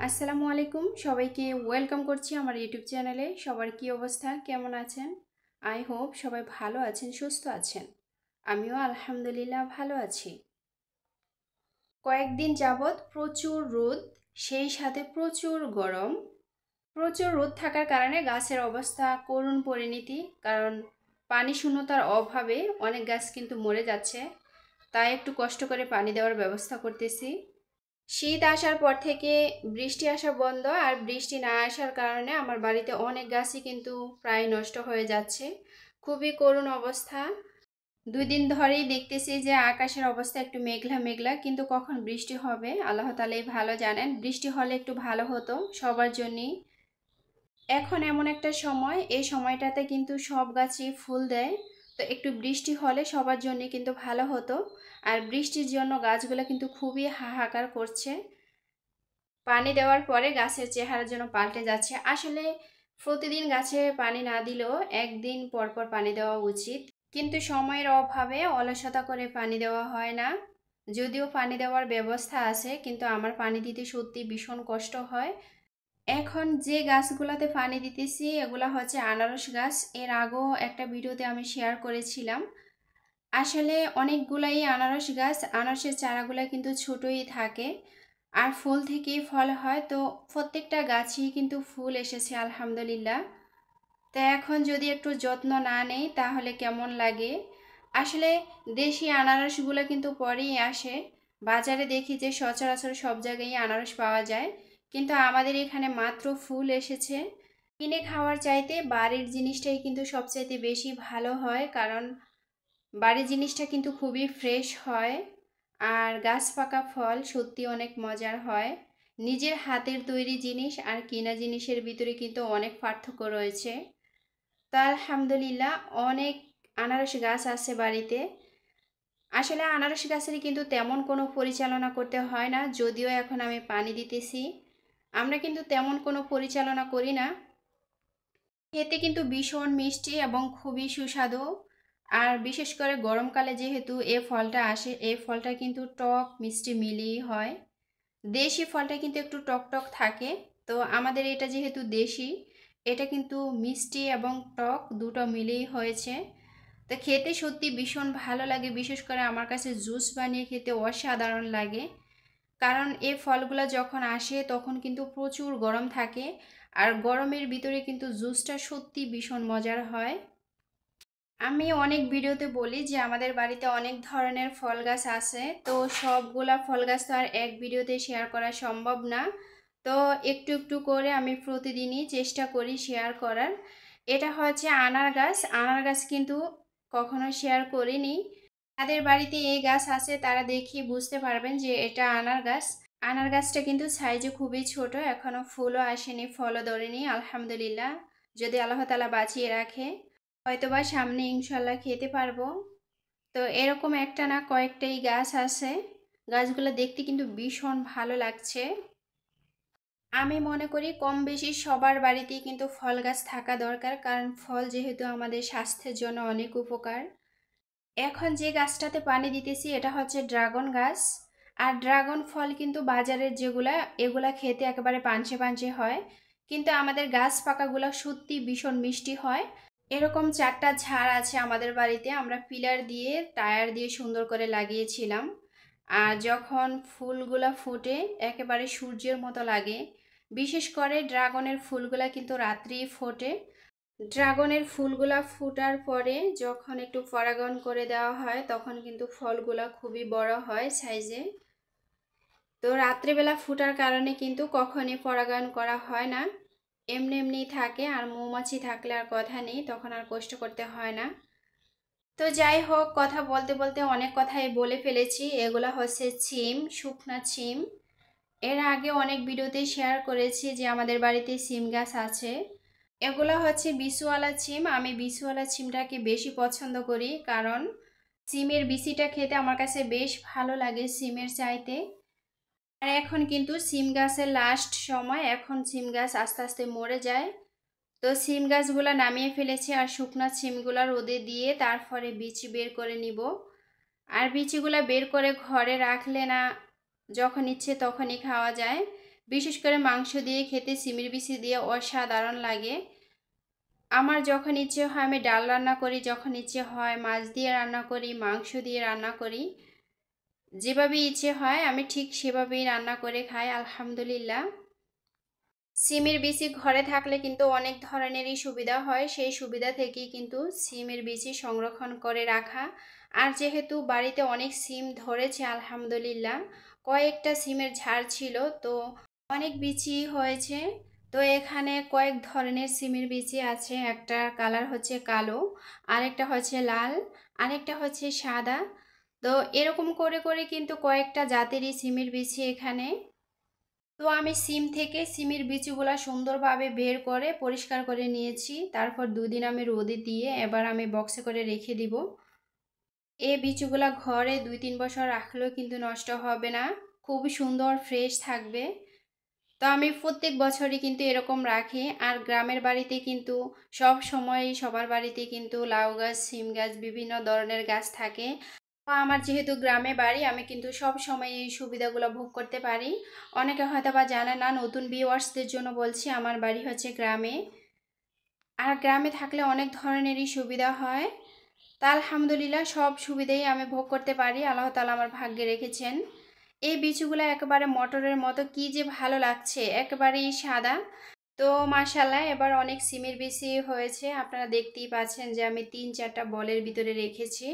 আসসালামু আলাইকুম সবাইকে ওয়েলকাম করছি আমার ইউটিউব চ্যানেলে। সবার কি অবস্থা, কেমন আছেন? আই হোপ সবাই ভালো আছেন, সুস্থ আছেন। আমিও আলহামদুলিল্লাহ ভালো আছি। কয়েকদিন যাবৎ প্রচুর রোদ, সেই সাথে প্রচুর গরম। প্রচুর রোদ থাকার কারণে গাছের অবস্থা করুণ পরিণতি, কারণ পানি শূন্যতার অভাবে অনেক গাছ কিন্তু মরে যাচ্ছে। তাই একটু কষ্ট করে পানি দেওয়ার ব্যবস্থা করতেছি। শীত আসার পর থেকে বৃষ্টি আসা বন্ধ, আর বৃষ্টি না আসার কারণে আমার বাড়িতে অনেক গাছই কিন্তু প্রায় নষ্ট হয়ে যাচ্ছে। খুবই করুণ অবস্থা। 2 দিন ধরেই দেখতেছি যে আকাশের অবস্থা একটু মেঘলা মেঘলা, কিন্তু কখন বৃষ্টি হবে আল্লাহ তাআলাই ভালো জানেন। বৃষ্টি হলে একটু ভালো হতো সবার জন্যই। এখন এমন একটা সময়, এই সময়টাতে কিন্তু সব গাছই ফুল দেয়। তো একটু বৃষ্টি হলে সবার জন্য কিন্তু ভালো হতো। আর বৃষ্টির জন্য গাছগুলো কিন্তু খুবই হাহাকার করছে। পানি দেওয়ার পরে গাছের চেহারা যেন পাল্টে যাচ্ছে। আসলে প্রতিদিন গাছে পানি না দিলেও একদিন পর পর পানি দেওয়া উচিত, কিন্তু সময়ের অভাবে অলসতা করে পানি দেওয়া হয় না। যদিও পানি দেওয়ার ব্যবস্থা আছে, কিন্তু আমার পানি দিতে সত্যি ভীষণ কষ্ট হয়। এখন যে গাছগুলোতে পানি দিতেছি এগুলা হচ্ছে আনারস গাছ। এর আগেও একটা ভিডিওতে আমি শেয়ার করেছিলাম। আসলে অনেকগুলাই আনারস গাছ, আনারসের চারাগুলো কিন্তু ছোটই থাকে আর ফুল থেকেই ফল হয়। তো প্রত্যেকটা গাছেই কিন্তু ফুল এসেছে আলহামদুলিল্লাহ। তো এখন যদি একটু যত্ন না নেই তাহলে কেমন লাগে। আসলে দেশি আনারসগুলো কিন্তু পরেই আসে। বাজারে দেখি যে সচরাচর সব জায়গায় আনারস পাওয়া যায়, কিন্তু আমাদের এখানে মাত্র ফুল এসেছে। কিনে খাওয়ার চাইতে বাড়ির জিনিসটাই কিন্তু সবচাইতে বেশি ভালো হয়, কারণ বাড়ির জিনিসটা কিন্তু খুবই ফ্রেশ হয়। আর গাছ পাকা ফল সত্যি অনেক মজার হয়। নিজের হাতের তৈরি জিনিস আর কিনা জিনিসের ভিতরে কিন্তু অনেক পার্থক্য রয়েছে। তো আলহামদুলিল্লাহ অনেক আনারস গাছ আছে বাড়িতে। আসলে আনারস গাছের কিন্তু তেমন কোনো পরিচালনা করতে হয় না, যদিও এখন আমি পানি দিতেছি। আমরা কিন্তু তেমন কোনো পরিচালনা করি না। খেতে কিন্তু ভীষণ মিষ্টি এবং খুবই সুস্বাদু। আর বিশেষ করে গরমকালে যেহেতু এই ফলটা আসে, এই ফলটা কিন্তু টক মিষ্টি মিলিয়েই হয়। দেশি ফলটা কিন্তু একটু টক টক থাকে। তো আমাদের এটা যেহেতু দেশি, এটা কিন্তু মিষ্টি এবং টক দুটো মিলেই হয়েছে। তো খেতে সত্যি ভীষণ ভালো লাগে, বিশেষ করে আমার কাছে জুস বানিয়ে খেতে অসাধারণ লাগে। কারণ এই ফলগুলো যখন আসে তখন কিন্তু প্রচুর গরম থাকে, আর গরমের ভিতরে কিন্তু জুসটা সত্যি ভীষণ মজার হয়। আমি অনেক ভিডিওতে বলি যে আমাদের বাড়িতে অনেক ধরনের ফল গাছ আছে, তো সবগুলা ফল গাছ তো আর এক ভিডিওতে শেয়ার করা সম্ভব না। তো একটু একটু করে আমি প্রতিদিনই চেষ্টা করি শেয়ার করার। এটা হচ্ছে আনার গাছ। আনার গাছ কিন্তু কখনো শেয়ার করিনি। যাদের বাড়িতে এই গাছ আছে তারা দেখি বুঝতে পারবেন যে এটা আনার গাছ। আনার গাছটা কিন্তু সাইজে খুবই ছোট, এখনো ফুলও আসেনি, ফলও ধরেনি আলহামদুলিল্লাহ। যদি আল্লাহ তাআলা বাঁচিয়ে রাখে হয়তোবা সামনে ইনশাল্লাহ খেতে পারবো। তো এরকম একটা না কয়েকটাই গাছ আছে। গাছগুলো দেখতে কিন্তু ভীষণ ভালো লাগছে। আমি মনে করি কম বেশি সবার বাড়িতেই কিন্তু ফল গাছ থাকা দরকার, কারণ ফল যেহেতু আমাদের স্বাস্থ্যের জন্য অনেক উপকার। এখন যে গাছটাতে পানি দিতেছি এটা হচ্ছে ড্রাগন গাছ। আর ড্রাগন ফল কিন্তু বাজারের যেগুলা, এগুলা খেতে একেবারে পানচে পানচে হয়, কিন্তু আমাদের গাছ পাকাগুলা সত্যি ভীষণ মিষ্টি হয়। এরকম 4টা ঝাড় আছে আমাদের বাড়িতে, আমরা পিলার দিয়ে টায়ার দিয়ে সুন্দর করে লাগিয়েছিলাম। আর যখন ফুলগুলা ফুটে একেবারে সূর্যের মতো লাগে। বিশেষ করে ড্রাগনের ফুলগুলা কিন্তু রাত্রেই ফোটে। ড্রাগনের ফুলগুলা ফুটার পরে যখন একটু পরাগন করে দেওয়া হয় তখন কিন্তু ফলগুলা খুবই বড় হয় সাইজে। তো রাত্রিবেলা ফুটার কারণে কিন্তু কখনই পরাগায়ন করা হয় না, এমনি এমনিই থাকে। আর মৌমাছি থাকলে আর কথা নেই, তখন আর কষ্ট করতে হয় না। তো যাই হোক, কথা বলতে বলতে অনেক কথাই বলে ফেলেছি। এগুলা হচ্ছে সিম, শুকনা সিম। এর আগে অনেক ভিডিওতে শেয়ার করেছি যে আমাদের বাড়িতে সিম গাছ আছে। এগুলা হচ্ছে বিচুয়ালা সিম। আমি বিচুয়ালা সিমটাকে বেশি পছন্দ করি, কারণ সিমের বিচিটা খেতে আমার কাছে বেশ ভালো লাগে সিমের চাইতে। আর এখন কিন্তু সিম গাছের লাস্ট সময়, এখন সিম গাছ আস্তে আস্তে মরে যায়। তো সিম গাছগুলা নামিয়ে ফেলেছি, আর শুকনো সিমগুলা রোদে দিয়ে তারপরে বিচি বের করে নিব। আর বিচিগুলা বের করে ঘরে রাখলে না যখন ইচ্ছে তখনই খাওয়া যায়। বিশেষ করে মাংস দিয়ে খেতে সিমের বিচি দিয়ে অসাধারণ লাগে। আমার যখন ইচ্ছে হয় আমি ডাল রান্না করি, যখন ইচ্ছে হয় মাছ দিয়ে রান্না করি, মাংস দিয়ে রান্না করি, যেভাবে ইচ্ছে হয় আমি ঠিক সেভাবেই রান্না করে খাই আলহামদুলিল্লাহ। সিমের বিচি ঘরে থাকলে কিন্তু অনেক ধরনেরই সুবিধা হয়, সেই সুবিধা থেকেই কিন্তু সিমের বিচি সংরক্ষণ করে রাখা। আর যেহেতু বাড়িতে অনেক সিম ধরেছে আলহামদুলিল্লাহ, কয়েকটা সিমের ঝাড় ছিল, তো অনেক বিচি হয়েছে। তো এখানে কয়েক ধরনের সিমের বিচি আছে, একটা কালার হচ্ছে কালো, আরেকটা হচ্ছে লাল, আরেকটা হচ্ছে সাদা। তো এরকম করে করে কিন্তু কয়েকটা জাতেরই সিমের বিচি এখানে। তো আমি সিম থেকে সিমের বিচিগুলা সুন্দরভাবে বের করে পরিষ্কার করে নিয়েছি, তারপর দুদিন আমি রোদে দিয়ে এবার আমি বক্সে করে রেখে দিব। এই বিচিগুলা ঘরে 2-3 বছর রাখলেও কিন্তু নষ্ট হবে না, খুবই সুন্দর ফ্রেশ থাকবে। তো আমি প্রত্যেক বছরই কিন্তু এরকম রাখি। আর গ্রামের বাড়িতে কিন্তু সব সময় সবার বাড়িতে কিন্তু লাউ গাছ, সিম গাছ, বিভিন্ন ধরনের গাছ থাকে। আমার যেহেতু গ্রামে বাড়ি, আমি কিন্তু সব সময় এই সুবিধাগুলো ভোগ করতে পারি। অনেকে হয়তো বা জানে না, নতুন ভিউয়ার্সদের জন্য বলছি, আমার বাড়ি হচ্ছে গ্রামে। আর গ্রামে থাকলে অনেক ধরনেরই সুবিধা হয়। তা আলহামদুলিল্লাহ সব সুবিধাই আমি ভোগ করতে পারি, আল্লাহ তাআলা আমার ভাগ্যে রেখেছেন। এই বীজগুলো একেবারে মটরের মতো, কি যে ভালো লাগছে, একেবারেই সাদা। তো মাশাআল্লাহ এবার অনেক সিমের বিচি হয়েছে, আপনারা দেখতেই পাচ্ছেন যে আমি 3-4টা বলের ভিতরে রেখেছি।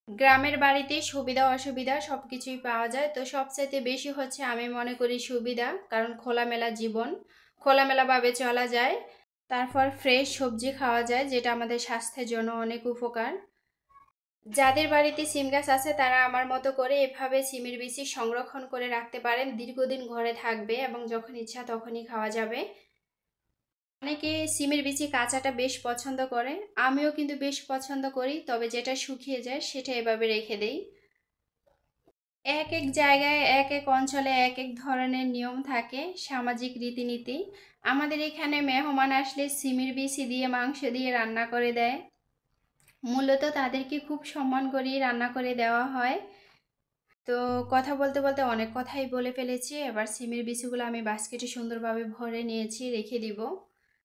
গ্রামের বাড়িতে সুবিধা অসুবিধা সব কিছুই পাওয়া যায়, তো সবচাইতে বেশি হচ্ছে আমি মনে করি সুবিধা, কারণ খোলামেলা জীবন, খোলামেলাভাবে চলা যায়। তারপর ফ্রেশ সবজি খাওয়া যায়, যেটা আমাদের স্বাস্থ্যের জন্য অনেক উপকার। যাদের বাড়িতে সিম গাছ আছে তারা আমার মতো করে এভাবে সিমের বিচি সংরক্ষণ করে রাখতে পারেন, দীর্ঘদিন ঘরে থাকবে এবং যখন ইচ্ছা তখনই খাওয়া যাবে। অনেকে সিমের বিচি কাঁচাটা বেশ পছন্দ করে, আমিও কিন্তু বেশ পছন্দ করি, তবে যেটা শুকিয়ে যায় সেটা এভাবে রেখে দেই। এক এক জায়গায় এক এক অঞ্চলে এক এক ধরনের নিয়ম থাকে, সামাজিক রীতিনীতি। আমাদের এখানে মেহমান আসলে সিমের বিচি দিয়ে মাংস দিয়ে রান্না করে দেয়, মূলত তাদেরকে খুব সম্মান করেই রান্না করে দেওয়া হয়। তো কথা বলতে বলতে অনেক কথাই বলে ফেলেছি, এবার সিমের বিচিগুলো আমি বাস্কেটে সুন্দরভাবে ভরে নিয়েছি, রেখে দিব।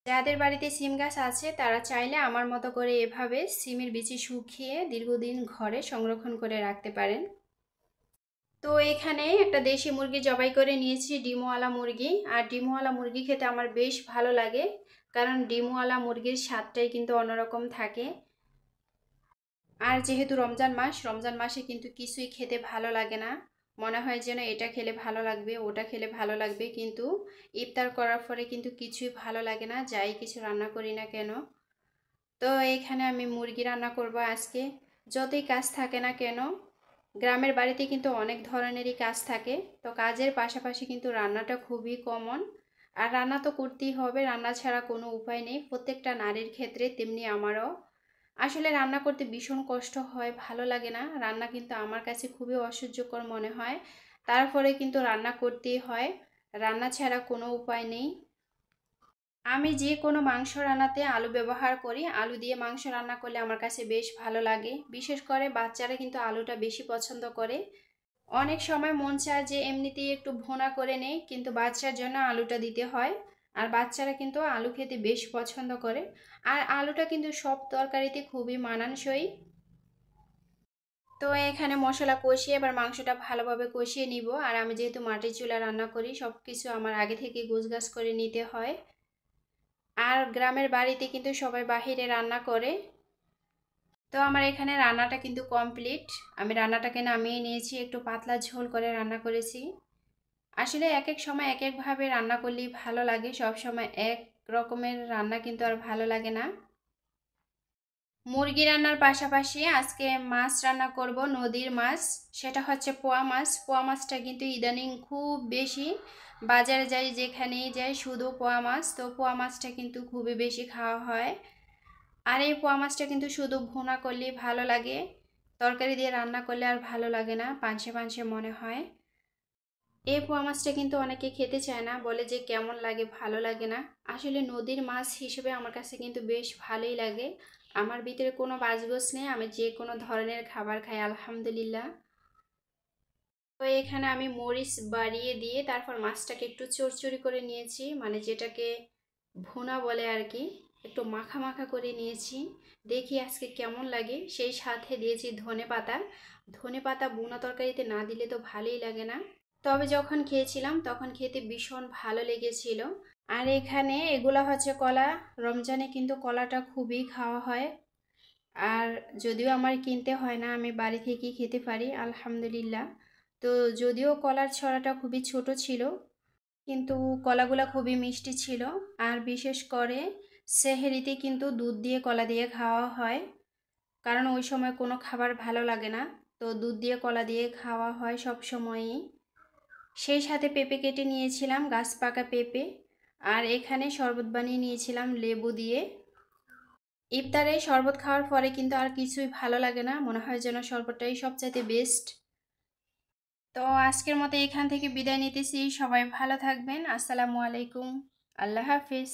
যাদের বাড়িতে সিম গাছ আছে তারা চাইলে আমার মতো করে এভাবে সিমের বিচি শুকিয়ে দীর্ঘদিন ঘরে সংরক্ষণ করে রাখতে পারেন। তো এখানে একটা দেশি মুরগি জবাই করে নিয়েছি, ডিমওয়ালা মুরগি। আর ডিমওয়ালা মুরগি খেতে আমার বেশ ভালো লাগে, কারণ ডিমওয়ালা মুরগির স্বাদটাই কিন্তু অন্যরকম থাকে। আর যেহেতু রমজান মাস, রমজান মাসে কিন্তু কিছুই খেতে ভালো লাগে না, মনে হয় যেন এটা খেলে ভালো লাগবে, ওটা খেলে ভালো লাগবে, কিন্তু ইফতার করার পরে কিন্তু কিছুই ভালো লাগে না, যাই কিছু রান্না করি না কেন। তো এখানে আমি মুরগি রান্না করব আজকে। যতই কাজ থাকে না কেন, গ্রামের বাড়িতে কিন্তু অনেক ধরনেরই কাজ থাকে, তো কাজের পাশাপাশি কিন্তু রান্নাটা খুবই কমন। আর রান্না তো করতেই হবে, রান্না ছাড়া কোনো উপায় নেই, প্রত্যেকটা নারীর ক্ষেত্রে তেমনি আমারও। আসলে রান্না করতে ভীষণ কষ্ট হয়, ভালো লাগে না, রান্না কিন্তু আমার কাছে খুবই অসহ্যকর মনে হয়। তারপরে কিন্তু রান্না করতেই হয়, রান্না ছাড়া কোনো উপায় নেই। আমি যে কোনো মাংস রান্নাতে আলু ব্যবহার করি, আলু দিয়ে মাংস রান্না করলে আমার কাছে বেশ ভালো লাগে, বিশেষ করে বাচ্চারা কিন্তু আলুটা বেশি পছন্দ করে। অনেক সময় মন চায় যে এমনিতেই একটু ভুনা করে নেই, কিন্তু বাচ্চার জন্য আলুটা দিতে হয়। আর বাচ্চারা কিন্তু আলু খেতে বেশ পছন্দ করে। আর আলুটা কিন্তু সব তরকারিতে খুবই মানানসই। তো এখানে মশলা কষিয়ে এবার মাংসটা ভালোভাবে কষিয়ে নিব। আর আমি যেহেতু মাটির চুলা রান্না করি, সব কিছু আমার আগে থেকে গোছগাছ করে নিতে হয়। আর গ্রামের বাড়িতে কিন্তু সবাই বাহিরে রান্না করে। তো আমার এখানে রান্নাটা কিন্তু কমপ্লিট, আমি রান্নাটাকে নামিয়ে নিয়েছি, একটু পাতলা ঝোল করে রান্না করেছি। আসলে এক এক সময় এক একভাবে রান্না করলেই ভালো লাগে, সব সময় এক রকমের রান্না কিন্তু আর ভালো লাগে না। মুরগি রান্নার পাশাপাশি আজকে মাছ রান্না করব, নদীর মাছ, সেটা হচ্ছে পোয়া মাছ। পোয়া মাছটা কিন্তু ইদানিং খুব বেশি, বাজারে যাই যেখানেই যাই শুধু পোয়া মাছ, তো পোয়া মাছটা কিন্তু খুবই বেশি খাওয়া হয়। আর এই পোয়া মাছটা কিন্তু শুধু ভুনা করলেই ভালো লাগে, তরকারি দিয়ে রান্না করলে আর ভালো লাগে না, পানসে পানসে মনে হয়। এই পোয়া মাছটা কিন্তু অনেকে খেতে চায় না, বলে যে কেমন লাগে, ভালো লাগে না। আসলে নদীর মাছ হিসেবে আমার কাছে কিন্তু বেশ ভালোই লাগে। আমার ভিতরে কোনো বাজগোজ নেই, আমি যে কোনো ধরনের খাবার খাই আলহামদুলিল্লাহ। তো এখানে আমি মরিচ বাড়িয়ে দিয়ে তারপর মাছটাকে একটু চড়চড়ি করে নিয়েছি, মানে যেটাকে ভুনা বলে আর কি। একটু মাখা মাখা করে নিয়েছি, দেখি আজকে কেমন লাগে। সেই সাথে দিয়েছি ধনে পাতা। ধনে পাতা ভুনা তরকারিতে না দিলে তো ভালোই লাগে না, তবে যখন খেয়েছিলাম তখন খেতে ভীষণ ভালো লেগেছিল। আর এখানে এগুলা হচ্ছে কলা। রমজানে কিন্তু কলাটা খুবই খাওয়া হয়। আর যদিও আমার কিনতে হয় না, আমি বাড়ি থেকেই খেতে পারি আলহামদুলিল্লাহ। তো যদিও কলার ছড়াটা খুবই ছোট ছিল, কিন্তু কলাগুলা খুবই মিষ্টি ছিল। আর বিশেষ করে সেহরিতে কিন্তু দুধ দিয়ে কলা দিয়ে খাওয়া হয়, কারণ ওই সময় কোনো খাবার ভালো লাগে না। তো দুধ দিয়ে কলা দিয়ে খাওয়া হয় সব সময়ই। সেই সাথে পেঁপে কেটে নিয়েছিলাম, গাছ পাকা পেঁপে। আর এখানে শরবত বানিয়ে নিয়েছিলাম লেবু দিয়ে। ইফতারে শরবত খাওয়ার পরে কিন্তু আর কিছুই ভালো লাগে না, মনে হয় যেন শরবতটাই সবচাইতে বেস্ট। তো আজকের মতো এখান থেকে বিদায় নিতেছি। সবাই ভালো থাকবেন। আসসালামু আলাইকুম। আল্লাহ হাফিজ।